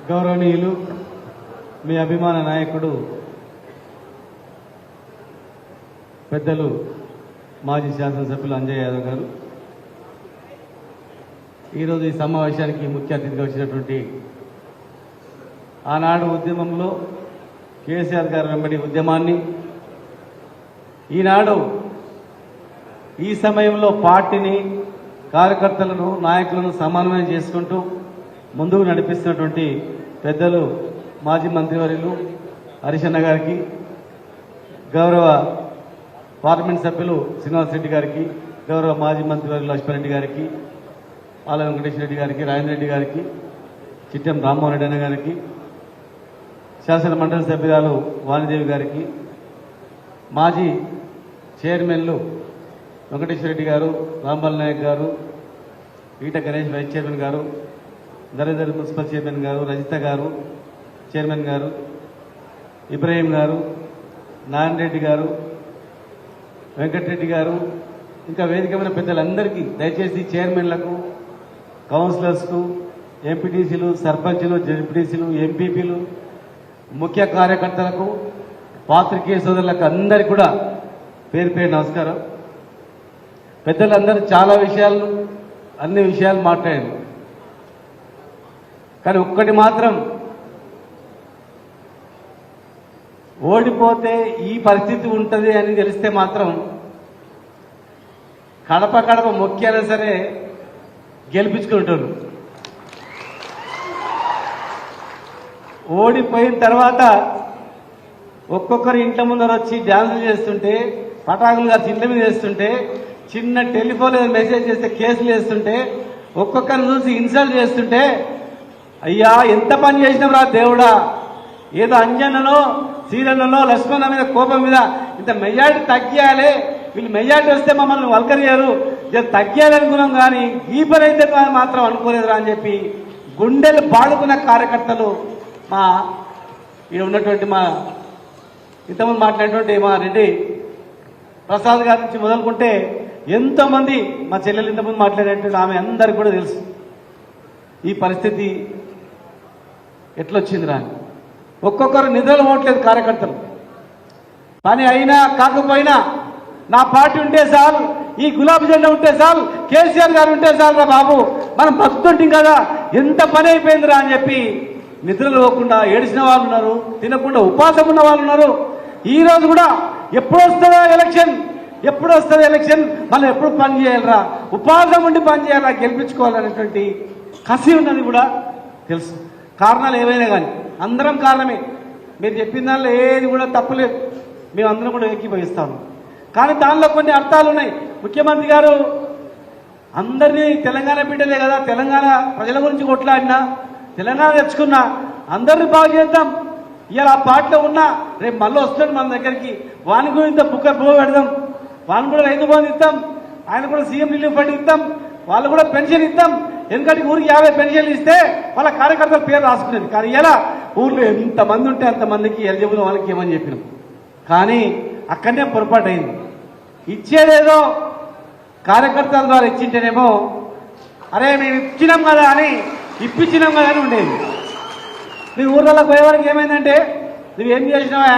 గౌరవనీయులు మీ అభిమాన నాయకుడు పెద్దలు మాజీ శాసనసభ్యులు అంజయ్ యాదవ్ గారు ఈరోజు ఈ సమావేశానికి ముఖ్య అతిథిగా వచ్చినటువంటి ఆనాడు ఉద్యమంలో కేసీఆర్ గారు వెంబడి ఉద్యమాన్ని ఈనాడు ఈ సమయంలో పార్టీని కార్యకర్తలను నాయకులను సమన్వయం చేసుకుంటూ ముందుకు నడిపిస్తున్నటువంటి పెద్దలు మాజీ మంత్రివర్యులు హరిశన్న గారికి, గౌరవ పార్లమెంట్ సభ్యులు శ్రీనివాస్ రెడ్డి గారికి, గౌరవ మాజీ మంత్రివర్యులు లక్ష్మణరెడ్డి గారికి, ఆల వెంకటేశ్వర రెడ్డి గారికి, రాజేంద్ర రెడ్డి గారికి, చిట్టెం రామ్మోహన్ రెడ్డి అన్న గారికి, శాసన మండలి సభ్యురాలు వాణిదేవి గారికి, మాజీ చైర్మన్లు వెంకటేశ్వర రెడ్డి గారు, రాంబాల్ నాయక్ గారు, ఈట గణేష్ వైస్ చైర్మన్ గారు, ధరేందర్ మున్సిపల్ చైర్మన్ గారు, రజిత గారు చైర్మన్ గారు, ఇబ్రాహీం గారు, నారాయణ రెడ్డి గారు, వెంకటరెడ్డి గారు, ఇంకా వేదికమైన పెద్దలందరికీ దయచేసి చైర్మన్లకు, కౌన్సిలర్స్కు, ఎంపీటీసీలు, సర్పంచులు, జెడ్పీటీసీలు, ఎంపీపీలు, ముఖ్య కార్యకర్తలకు, పాత్రికేయ సోదరులకు అందరికీ కూడా పేరు పేరు నమస్కారం. పెద్దలందరూ చాలా విషయాలు అన్ని విషయాలు మాట్లాడారు. కానీ ఒక్కటి మాత్రం, ఓడిపోతే ఈ పరిస్థితి ఉంటుంది అని తెలిస్తే మాత్రం కడప కడప మొక్కినా సరే గెలిపించుకుంటారు. ఓడిపోయిన తర్వాత ఒక్కొక్కరు ఇంట్ల ముందర వచ్చి డ్యాన్సులు చేస్తుంటే, పటాకులు గారు ఇంట్ల మీద వేస్తుంటే, చిన్న టెలిఫోన్ మెసేజ్ చేస్తే కేసులు వేస్తుంటే, ఒక్కొక్కరిని చూసి ఇన్సల్ట్ చేస్తుంటే, అయ్యా ఎంత పని చేసినాం రా దేవుడా, ఏదో అంజనలో సీరలలో లక్ష్మణ మీద కోపం మీద ఇంత మెజార్టీ తగ్గియాలి, వీళ్ళు మెజార్టీ వస్తే మమ్మల్ని వల్కరియారు, తగ్గియాలి అనుకున్నాం, కానీ ఈ పని అయితే మాత్రం అనుకోలేదురా అని చెప్పి గుండెలు బాడుకున్న కార్యకర్తలు మా ఇక్కడ ఉన్నటువంటి మా ఇంతమంది మాట్లాడినటువంటి మా రెడ్డి ప్రసాద్ గారి నుంచి మొదలుకుంటే ఎంతోమంది, మా చెల్లెలు ఇంతమంది మాట్లాడేటువంటి ఆమె అందరికి కూడా తెలుసు ఈ పరిస్థితి ఎట్లొచ్చిందిరా అని. ఒక్కొక్కరు నిద్రలు పోవట్లేదు కార్యకర్తలు. పని అయినా కాకపోయినా నా పార్టీ ఉంటే చాలు, ఈ గులాబీ జెండా ఉంటే చాలు, కేసీఆర్ గారు ఉంటే చాలు రా బాబు, మనం బతుకుంటాం కదా, ఎంత పని అయిపోయిందిరా అని చెప్పి నిద్రలు పోకుండా ఏడిసిన వాళ్ళు ఉన్నారు, తినకుండా ఉపాసం ఉన్న వాళ్ళు ఉన్నారు. ఈ రోజు కూడా ఎప్పుడు వస్తుందా ఎలక్షన్, ఎప్పుడు వస్తుంది ఎలక్షన్, మనం ఎప్పుడు పని చేయాలరా, ఉపాసం ఉండి పని చేయాలా, గెలిపించుకోవాలనేటువంటి కసి ఉన్నది కూడా తెలుసు. కారణాలు ఏవైనా కానీ అందరం కారణమే, మీరు చెప్పిన దానిలో ఏది కూడా తప్పులేదు, మేము అందరం కూడా ఏకీభవిస్తాము. కానీ దానిలో కొన్ని అర్థాలు ఉన్నాయి. ముఖ్యమంత్రి గారు అందరినీ తెలంగాణ బిడ్డలే కదా, తెలంగాణ ప్రజల గురించి కొట్లాడినా, తెలంగాణ తెచ్చుకున్నా, అందరినీ బాగు చేద్దాం, ఇవాళ ఆ పార్టీలో ఉన్నా రేపు మళ్ళీ వస్తాడు మన దగ్గరికి, వాని గురించి బుక్క బో పెడదాం, వాని కూడా రైతు బంధు ఇస్తాం, ఆయన కూడా సీఎం రిలీఫ్ ఫండ్ ఇస్తాం, వాళ్ళు కూడా పెన్షన్ ఇస్తాం. ఎందుకంటే ఊరికి 50 పెన్షన్లు ఇస్తే వాళ్ళ కార్యకర్తల పేరు రాసుకునేది. కానీ ఇలా ఊర్లో ఎంతమంది ఉంటే అంతమందికి ఎలిజిబుల్ వాళ్ళకి ఏమని చెప్పినాం. కానీ అక్కడనే పొరపాటు అయింది. ఇచ్చేదేదో కార్యకర్తల ద్వారా ఇచ్చింటేనేమో అరే మేము ఇచ్చినాం కదా అని, ఇప్పించినాం కదా అని ఉండేది. నీ ఊర్లలో పోయేవారికి ఏమైందంటే, నువ్వేం చేసినావా,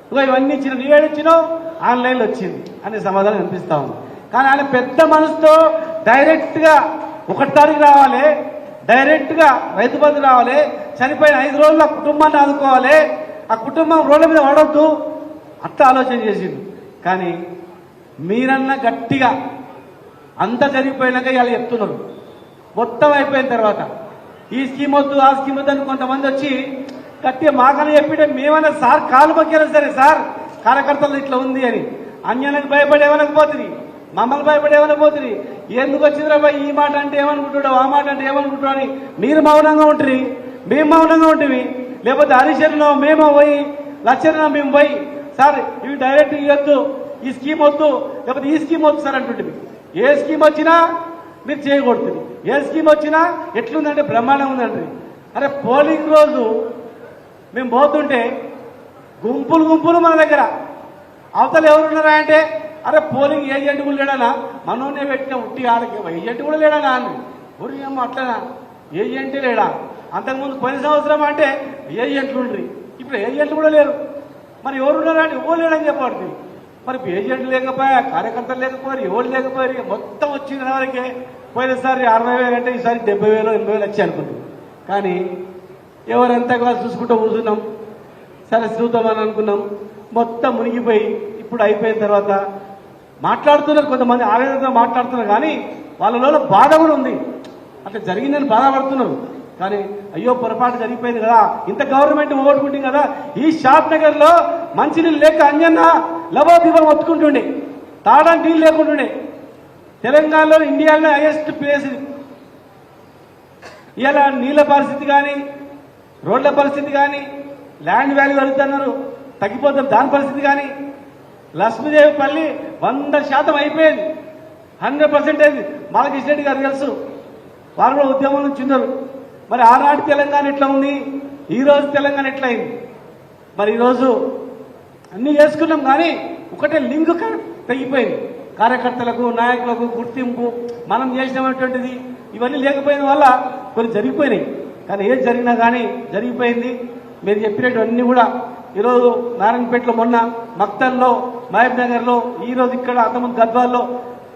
నువ్వు ఇవన్నీ ఇచ్చినావు, నువ్వేడిచ్చినావు, ఆన్లైన్లో వచ్చింది అనే సమాధానం అనిపిస్తా ఉంది. కానీ ఆయన పెద్ద మనసుతో డైరెక్ట్గా 1 తారీఖు రావాలి, డైరెక్ట్గా రైతు బంధు రావాలి, చనిపోయిన 5 రోజులు ఆ కుటుంబాన్ని ఆదుకోవాలి, ఆ కుటుంబం రోడ్ల మీద పడవద్దు, అట్లా ఆలోచన చేసింది. కానీ మీరన్నా గట్టిగా అంత జరిగిపోయినాక ఇలా చెప్తున్నారు. మొత్తం అయిపోయిన తర్వాత ఈ స్కీమ్ వద్దు, ఆ స్కీమ్ వద్దు అని కొంతమంది వచ్చి గట్టిగా మాకన్నా చెప్పింటే మేమన్నా సార్ కాలు మొక్కినా సరే, సార్ కార్యకర్తలు ఇట్లా ఉంది అని, అన్యానికి భయపడి ఏమనకపోతుంది, మమ్మల్ని భయపడి ఏమనకపోతుంది, ఎందుకు వచ్చిందిరా బాయ్ ఈ మాట అంటే ఏమనుకుంటున్నావు, ఆ మాట అంటే ఏమనుకుంటున్నావు అని మీరు మౌనంగా ఉంటుంది, మేము మౌనంగా ఉంటుంది. లేకపోతే హరిశరణలో మేము పోయి, లక్షణ మేము పోయి, సార్ ఇవి డైరెక్ట్ ఇవ్వద్దు, ఈ స్కీమ్ వద్దు, లేకపోతే ఈ స్కీమ్ వద్దు సార్ అంటుంటుంది. ఏ స్కీమ్ వచ్చినా మీరు చేయకూడుతుంది, ఏ స్కీమ్ వచ్చినా ఎట్లుందంటే బ్రహ్మాండంగా ఉందండి. అరే పోలింగ్ రోజు మేము పోతుంటే గుంపులు గుంపులు మన దగ్గర, అవతల ఎవరున్నారా అంటే అరే పోలింగ్ ఏజెంట్ కూడా లేడనా, మనోనే పెట్టిన ఉట్టి ఆడకి ఏజెంట్ కూడా లేడనా అని ఊరి అట్లనా ఏజెంటే లేడా, అంతకుముందు పోయిన సంవత్సరం అంటే ఏజెంట్లు ఉండ్రి, ఇప్పుడు ఏజెంట్లు కూడా లేరు. మరి ఎవరు ఉన్నారంటే ఎవరు లేరని చెప్పాడు. మరి ఏజెంట్లు లేకపోయా, కార్యకర్తలు లేకపోయారు, ఎవరు లేకపోయారు, మొత్తం వచ్చిన వరకే పోయినసారి 60,000 అంటే ఈసారి 70,000 80,000 వచ్చాయి అనుకుంటున్నాం. కానీ ఎవరంతా కూడా చూసుకుంటూ కూర్చున్నాం, సరే చూద్దామని అనుకున్నాం, మొత్తం మునిగిపోయి ఇప్పుడు అయిపోయిన తర్వాత మాట్లాడుతున్నారు, కొంతమంది ఆవేదనతో మాట్లాడుతున్నారు. కానీ వాళ్ళలో బాధ కూడా ఉంది, అట్లా జరిగిందని బాధపడుతున్నారు. కానీ అయ్యో పొరపాటు జరిగిపోయింది కదా, ఇంత గవర్నమెంట్ ఓడుకుంటుంది కదా. ఈ షాద్ నగర్ లో మంచినీళ్ళు లేక అంజన్న లవోదీపం ఒత్తుకుంటుండే, తాగడానికి నీళ్ళు లేకుంటుండే. తెలంగాణలో ఇండియాలో హైయెస్ట్ ప్లేస్ ఇది. ఇలా నీళ్ళ పరిస్థితి కానీ, రోడ్ల పరిస్థితి కానీ, ల్యాండ్ వాల్యూ అడుగుతున్నారు తగ్గిపోతాం, దాని పరిస్థితి కానీ, లక్ష్మీదేవిపల్లి 100% అయిపోయింది, 100%. బాలకృష్ణ రెడ్డి గారు తెలుసు, వారు కూడా ఉద్యమం నుంచి ఉన్నారు. మరి ఆనాటి తెలంగాణ ఎట్లా ఉంది, ఈరోజు తెలంగాణ ఎట్లా అయింది? మరి ఈరోజు అన్నీ చేసుకున్నాం, కానీ ఒకటే లింక్ తెగిపోయింది. కార్యకర్తలకు, నాయకులకు గుర్తింపు మనం చేసినటువంటిది ఇవన్నీ లేకపోయిన వల్ల కొన్ని జరిగిపోయినాయి. కానీ ఏది జరిగినా కానీ జరిగిపోయింది. మీరు చెప్పినటువన్నీ కూడా ఈరోజు నారాయణపేటలో, మొన్న మక్తల్లో, మహబూబ్ నగర్లో, ఈరోజు ఇక్కడ అంతకుముందు గద్వాల్లో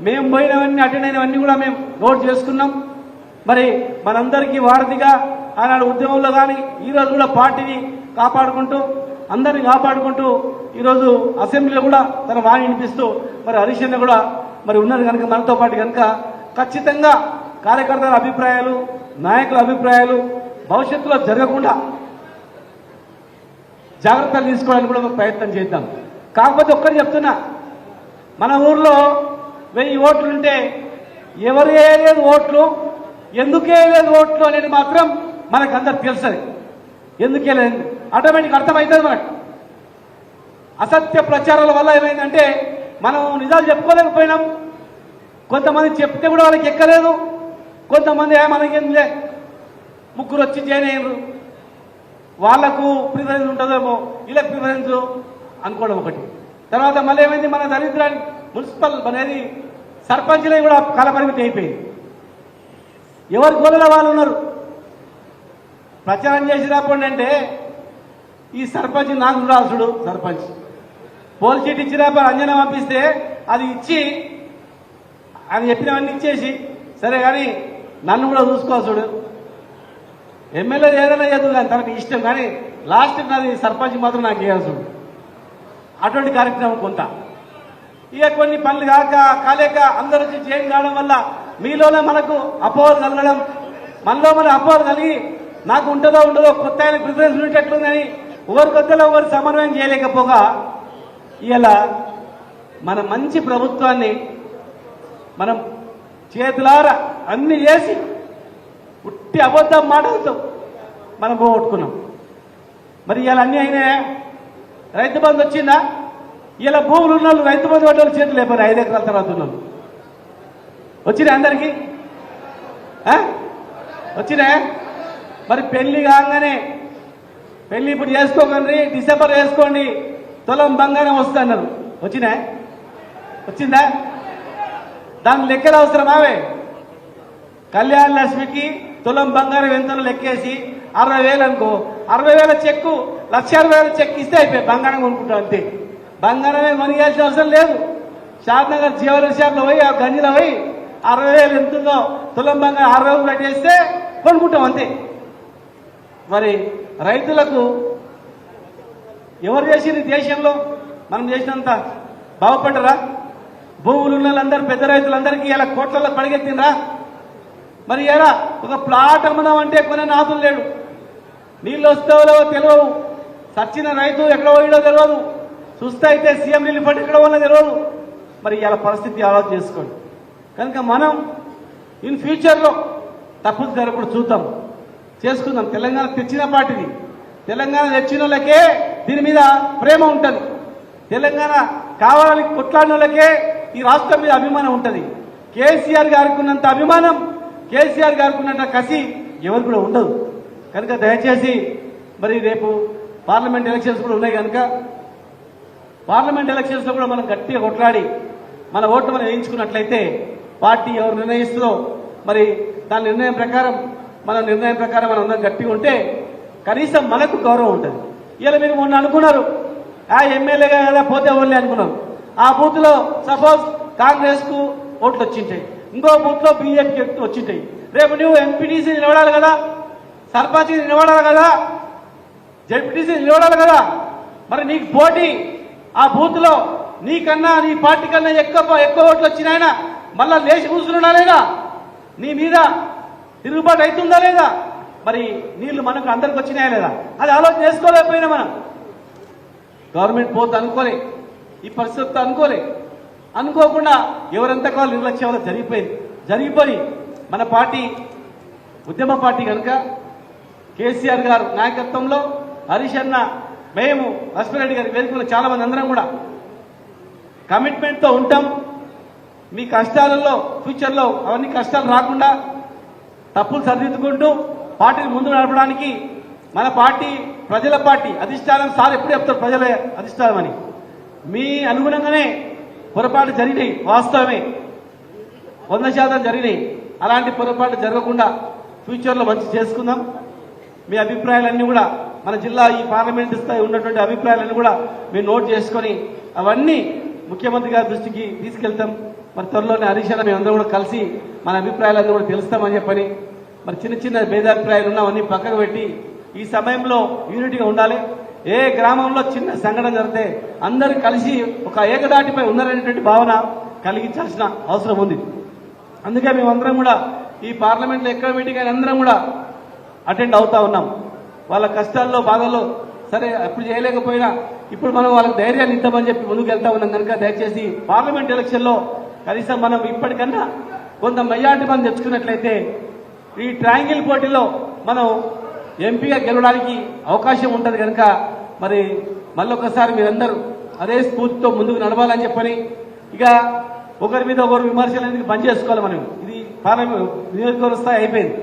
మేము పోయినవన్నీ అటెండ్ అయినవన్నీ కూడా మేము నోట్ చేసుకున్నాం. మరి మనందరికీ వారధిగా ఆనాడు ఉద్యమంలో కానీ ఈరోజు కూడా పార్టీని కాపాడుకుంటూ, అందరినీ కాపాడుకుంటూ ఈరోజు అసెంబ్లీలో కూడా తన వాణి వినిపిస్తూ మరి హరీష్ అన్న కూడా మరి ఉన్నది కనుక మనతో పాటు కనుక ఖచ్చితంగా కార్యకర్తల అభిప్రాయాలు, నాయకుల అభిప్రాయాలు భవిష్యత్తులో జరగకుండా జాగ్రత్తలు తీసుకోవడానికి కూడా ప్రయత్నం చేద్దాం. కాకపోతే ఒక్కటి చెప్తున్నా, మన ఊర్లో 1000 ఓట్లుంటే ఎవరు వేయలేదు ఓట్లు, ఎందుకే లేదు ఓట్లు అనేది మాత్రం మనకు అందరికి తెలుస్తుంది. ఎందుకే లేదు ఆటోమేటిక్ అర్థమవుతుంది మనకు. అసత్య ప్రచారాల వల్ల ఏమైందంటే మనం నిజాలు చెప్పుకోలేకపోయినాం. కొంతమంది చెప్తే కూడా వాళ్ళకి ఎక్కలేదు, కొంతమంది మనకేంలే ముగ్గురు వచ్చి జాయిన్ అయ్యారు, వాళ్లకు ప్రిఫరెన్స్ ఉంటుందేమో, వీళ్ళకి ప్రిఫరెన్స్ అనుకోవడం ఒకటి. తర్వాత మళ్ళీ ఏమైంది, మన దరిద్రాన్ని మున్సిపల్ అనేది సర్పంచ్లే కూడా కాలపరిమితి అయిపోయింది. ఎవరు గోలలో వాళ్ళు ఉన్నారు. ప్రచారం చేసి రాకుండా అంటే ఈ సర్పంచ్ నాకు రాసుడు సర్పంచ్ పోల్ చీట్ ఇచ్చినా అంజనా పంపిస్తే అది ఇచ్చి ఆయన చెప్పినవన్నీ ఇచ్చేసి సరే కానీ నన్ను కూడా చూసుకోవాల్సుడు. ఎమ్మెల్యే ఏదైనా చేద్దు కానీ తనకి ఇష్టం, కానీ లాస్ట్ నాది సర్పంచ్ మాత్రం నాకు చేయాల్సుడు. అటువంటి కార్యక్రమం కొంత ఇక కొన్ని పనులు కాలేక అందరూ వచ్చి చేంజ్ కావడం వల్ల మీలోనే మనకు అపోహలు కలగడం, మనలో మన అపోహలు కలిగి నాకు ఉంటుందో ఉండదో, కొత్త ఆయన ప్రిఫరెన్స్ ఉండేటట్లుందని ఒకరి కొత్తలో ఒకరు సమన్వయం చేయలేకపోగా ఇలా మన మంచి ప్రభుత్వాన్ని మనం చేతులారా అన్ని చేసి ఉట్టి అబద్ధం మాటలతో మనం పోగొట్టుకున్నాం. మరి ఇలా అన్నీ అయినాయా? రైతు బంధు వచ్చిందా? ఇలా భూములు ఉన్న వాళ్ళు రైతు బంధు పడ్డ చేతులు లేపారు. 5 ఎకరాల తర్వాత ఉన్న వచ్చినా అందరికీ వచ్చినా? మరి పెళ్లి కాగానే పెళ్లి ఇప్పుడు చేసుకోకండి, డిసెంబర్ వేసుకోండి, తులం బంగారం వస్తున్నారు. వచ్చినా? వచ్చిందా? దాని లెక్కలు అవసరమావే? కళ్యాణ లక్ష్మికి తులం బంగారం ఎంతలో లెక్కేసి 60,000 అనుకో, 60,000 చెక్కు 1,60,000 చెక్ ఇస్తే అయిపోయి బంగారం కొనుక్కుంటాం అంతే. బంగారమే కొనియాల్సిన అవసరం లేదు. షాద్ నగర్ జ్యువెలరీ షాప్లో పోయి ఆ గంజిలో పోయి 60,000 ఎంతుందో తులం బంగారం 60,000 పెట్టేస్తే కొనుక్కుంటాం అంతే. మరి రైతులకు ఎవరు చేసింది దేశంలో? మనం చేసినంత బాగుపడ్డరా? భూములు ఉన్న వాళ్ళందరూ పెద్ద రైతులందరికీ ఇలా కోట్లలో పడిగెత్తినరా? మరి ఎలా ఒక ప్లాట్ అమ్ముదామంటే కొనే నాదులు లేడు, నీళ్ళు వస్తావో తెలియదు, సచ్చిన రైతు ఎక్కడ పోయిడో తెలియదు, చూస్తే అయితే సీఎం రిలీఫ్ ఫండ్ ఎక్కడ పోయినా తెలియదు. మరి ఇలా పరిస్థితి ఆలోచన చేసుకోండి. కనుక మనం ఇన్ ఫ్యూచర్లో తప్పులు జరగకుండా చూద్దాం, చేసుకుందాం. తెలంగాణ తెచ్చిన పార్టీది, తెలంగాణ తెచ్చిన వాళ్ళకే దీని మీద ప్రేమ ఉంటుంది. తెలంగాణ కావాలని కొట్లాడిన వాళ్ళకే ఈ రాష్ట్రం మీద అభిమానం ఉంటుంది. కేసీఆర్ గారికి ఉన్నంత అభిమానం, కేసీఆర్ గారికి ఉన్నంత కసి ఎవరు కూడా ఉండదు. కనుక దయచేసి మరి రేపు పార్లమెంట్ ఎలక్షన్స్ కూడా ఉన్నాయి కనుక పార్లమెంట్ ఎలక్షన్స్లో కూడా మనం గట్టిగా కొట్లాడి మన ఓట్లు మనం వేయించుకున్నట్లయితే పార్టీ ఎవరు నిర్ణయిస్తుందో మరి దాని నిర్ణయం ప్రకారం మన నిర్ణయం ప్రకారం మనం అందరం గట్టిగా ఉంటే కనీసం మనకు గౌరవం ఉంటుంది. ఇలా మీరు మొన్న అనుకున్నారు ఎమ్మెల్యేగా కదా పోతే ఓన్లీ అనుకున్నారు. ఆ బూత్లో సపోజ్ కాంగ్రెస్కు ఓట్లు వచ్చింటాయి, ఇంకో బూత్లో బీజేపీకి వచ్చింటాయి. రేపు నువ్వు ఎంపీటీసీ నిలబడాలి కదా, సర్పంచ్ నిలబడాలి కదా, జెడ్పీటీసీ నిలబడాలి కదా. మరి నీకు పోటీ ఆ బూత్లో నీకన్నా నీ పార్టీ కన్నా ఎక్కువ ఓట్లు వచ్చినాయన మళ్ళా లేచి కూర్చున్నా లేదా, నీ మీద తిరుగుబాటు అవుతుందా లేదా, మరి నీళ్లు మనకు అందరికి వచ్చినాయా లేదా, అది ఆలోచన చేసుకోలేకపోయినా మనం. గవర్నమెంట్ పోతే అనుకోలే, ఈ పరిస్థితి అనుకోకుండా ఎవరంతా కావాలి నిర్లక్ష్యం వల్ల జరిగిపోయి మన పార్టీ ఉద్యమ పార్టీ కనుక కేసీఆర్ గారు నాయకత్వంలో హరీష్ అన్న, మేము లక్ష్మీరెడ్డి గారి వేదికలో చాలా మంది అందరం కూడా కమిట్మెంట్తో ఉంటాం. మీ కష్టాలలో ఫ్యూచర్లో అవన్నీ కష్టాలు రాకుండా తప్పులు సరిదిద్దుకుంటూ పార్టీని ముందు నడపడానికి మన పార్టీ ప్రజల పార్టీ అధిష్టానం. సార్ ఎప్పుడు చెప్తారు ప్రజల అధిష్టానం అని. మీ అనుగుణంగానే పొరపాటు జరిగినాయి, వాస్తవమే 100% జరిగినాయి. అలాంటి పొరపాటు జరగకుండా ఫ్యూచర్లో మంచి చేసుకుందాం. మీ అభిప్రాయాలన్నీ కూడా మన జిల్లా ఈ పార్లమెంట్ స్థాయి ఉన్నటువంటి అభిప్రాయాలన్నీ కూడా మీరు నోట్ చేసుకొని అవన్నీ ముఖ్యమంత్రి గారి దృష్టికి తీసుకెళ్తాం. మరి త్వరలోనే హరీష్ అన్న మేమందరం కూడా కలిసి మన అభిప్రాయాలన్నీ కూడా తెలుస్తామని చెప్పని, మరి చిన్న భేదాభిప్రాయాలు ఉన్నవన్నీ పక్కకు పెట్టి ఈ సమయంలో యూనిటీగా ఉండాలి. ఏ గ్రామంలో చిన్న సంఘటన జరిగితే అందరూ కలిసి ఒక ఏకదాటిపై ఉన్నారనేటువంటి భావన కలిగించాల్సిన అవసరం ఉంది. అందుకే మేమందరం కూడా ఈ పార్లమెంట్లో ఎక్కడ మీటింగ్ అయినా అందరం కూడా అటెండ్ అవుతా ఉన్నాం. వాళ్ళ కష్టాల్లో బాధల్లో సరే అప్పుడు చేయలేకపోయినా ఇప్పుడు మనం వాళ్ళకి ధైర్యాన్ని ఇద్దామని చెప్పి ముందుకు వెళ్తా ఉన్నాం. కనుక దయచేసి పార్లమెంట్ ఎలక్షన్లో కనీసం మనం ఇప్పటికన్నా కొంత మెజార్టీ మనం తెచ్చుకున్నట్లయితే ఈ ట్రయాంగిల్ పోటీలో మనం ఎంపీగా గెలవడానికి అవకాశం ఉంటుంది. కనుక మరి మళ్ళొకసారి మీరందరూ అదే స్ఫూర్తితో ముందుకు నడవాలని చెప్పని, ఇక ఒకరి మీద ఒకరు విమర్శలు అనేది బంద్ చేసుకోవాలి. మనం ఇది పార్లమెంట్ నియోజకవర్గ స్థాయి అయిపోయింది.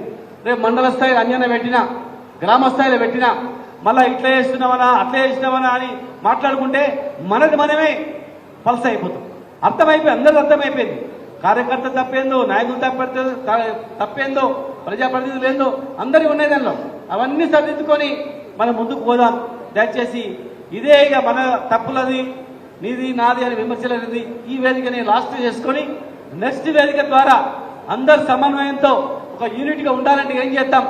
రేపు మండల స్థాయిలో అంజన పెట్టినా, గ్రామ స్థాయిలో పెట్టినా మళ్ళా ఇట్లా చేస్తున్నామనా అట్లా చేస్తున్నామనా అని మాట్లాడుకుంటే మనది మనమే పల్స్ అయిపోతాం. అందరూ అర్థమైపోయింది. కార్యకర్త తప్పేందో, నాయకులు తప్పేందో, ప్రజాప్రతినిధులు ఏందో అందరికీ ఉన్నాయి దానిలో. అవన్నీ సరిదిద్దుకొని మనం ముందుకు పోదాం. దయచేసి ఇదే ఇక మన తప్పులది నీది నాది అని విమర్శలనేది ఈ వేదికని లాస్ట్ చేసుకొని నెక్స్ట్ వేదిక ద్వారా అందరు సమన్వయంతో ఒక యూనిట్గా ఉండాలంటే ఏం చేద్దాం,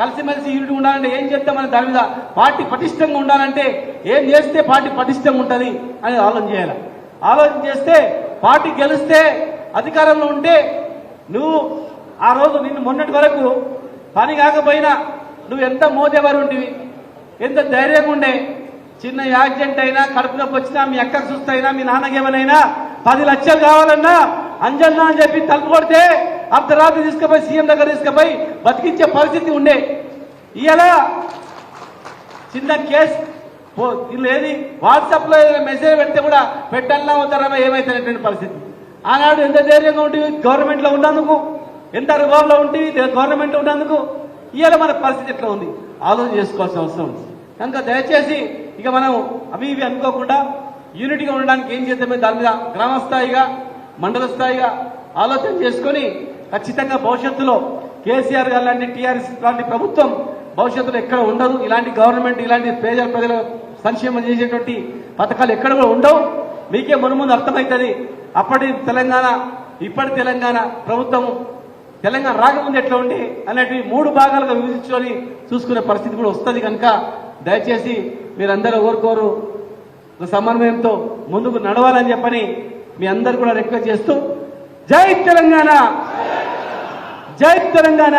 కలిసిమెలిసి యూనిట్ ఉండాలంటే ఏం చేద్దామని దాని మీద పార్టీ పటిష్టంగా ఉండాలంటే ఏం చేస్తే పార్టీ పటిష్టంగా ఉంటుంది అని ఆలోచన చేయాలి. ఆలోచన చేస్తే పార్టీ గెలిస్తే అధికారంలో ఉంటే నువ్వు ఆ రోజు నిన్ను మొన్నటి వరకు పని కాకపోయినా నువ్వు ఎంత మోదేవారు ఉంటివి, ఎంత ధైర్యంగా ఉండే. చిన్న యాక్సిడెంట్ అయినా, కడుపు నొప్పి వచ్చినా, మీ అక్కకు చూస్తైనా, మీ నాన్నకేమైనా 10 లక్షలు కావాలన్నా అంజన్నా అని చెప్పి తలుపు కొడితే అర్ధరాత్రి తీసుకుపోయి సీఎం దగ్గర తీసుకుపోయి బతికించే పరిస్థితి ఉండే. ఇలా చిన్న కేసు వీళ్ళు ఏది వాట్సాప్లో ఏదైనా మెసేజ్ పెడితే కూడా పెట్టాలన్నా అవుతారా ఏమైతున్నటువంటి పరిస్థితి. ఆనాడు ఎంత ధైర్యంగా ఉంటుంది గవర్నమెంట్లో ఉన్నందుకు, ఎంత అనుభవంలో ఉంటుంది గవర్నమెంట్లో ఉన్నందుకు. ఇవాళ మన పరిస్థితి ఎట్లా ఉంది ఆలోచన చేసుకోవాల్సిన అవసరం ఉంది. కనుక దయచేసి ఇక మనం అవి ఇవి అనుకోకుండా యూనిటీగా ఉండడానికి ఏం చేద్దామే దాని మీద గ్రామ స్థాయిగా, మండల స్థాయిగా ఆలోచన చేసుకొని ఖచ్చితంగా భవిష్యత్తులో కేసీఆర్ గారు లాంటి టీఆర్ఎస్ లాంటి ప్రభుత్వం భవిష్యత్తులో ఎక్కడ ఉండదు. ఇలాంటి గవర్నమెంట్, ఇలాంటి ప్రజల సంక్షేమం చేసేటువంటి పథకాలు ఎక్కడ కూడా ఉండవు. మీకే మునుముందు అర్థమవుతుంది. అప్పటి తెలంగాణ, ఇప్పటి తెలంగాణ ప్రభుత్వం తెలంగాణ రాకముందు ఎట్లా ఉండే అనేటివి 3 భాగాలుగా విభజించుకొని చూసుకునే పరిస్థితి కూడా వస్తుంది. కనుక దయచేసి మీరందరూ ఒకరికొకరు సమన్వయంతో ముందుకు నడవాలని చెప్పని మీ అందరు కూడా రిక్వెస్ట్ చేస్తూ జై తెలంగాణ, జై తెలంగాణ.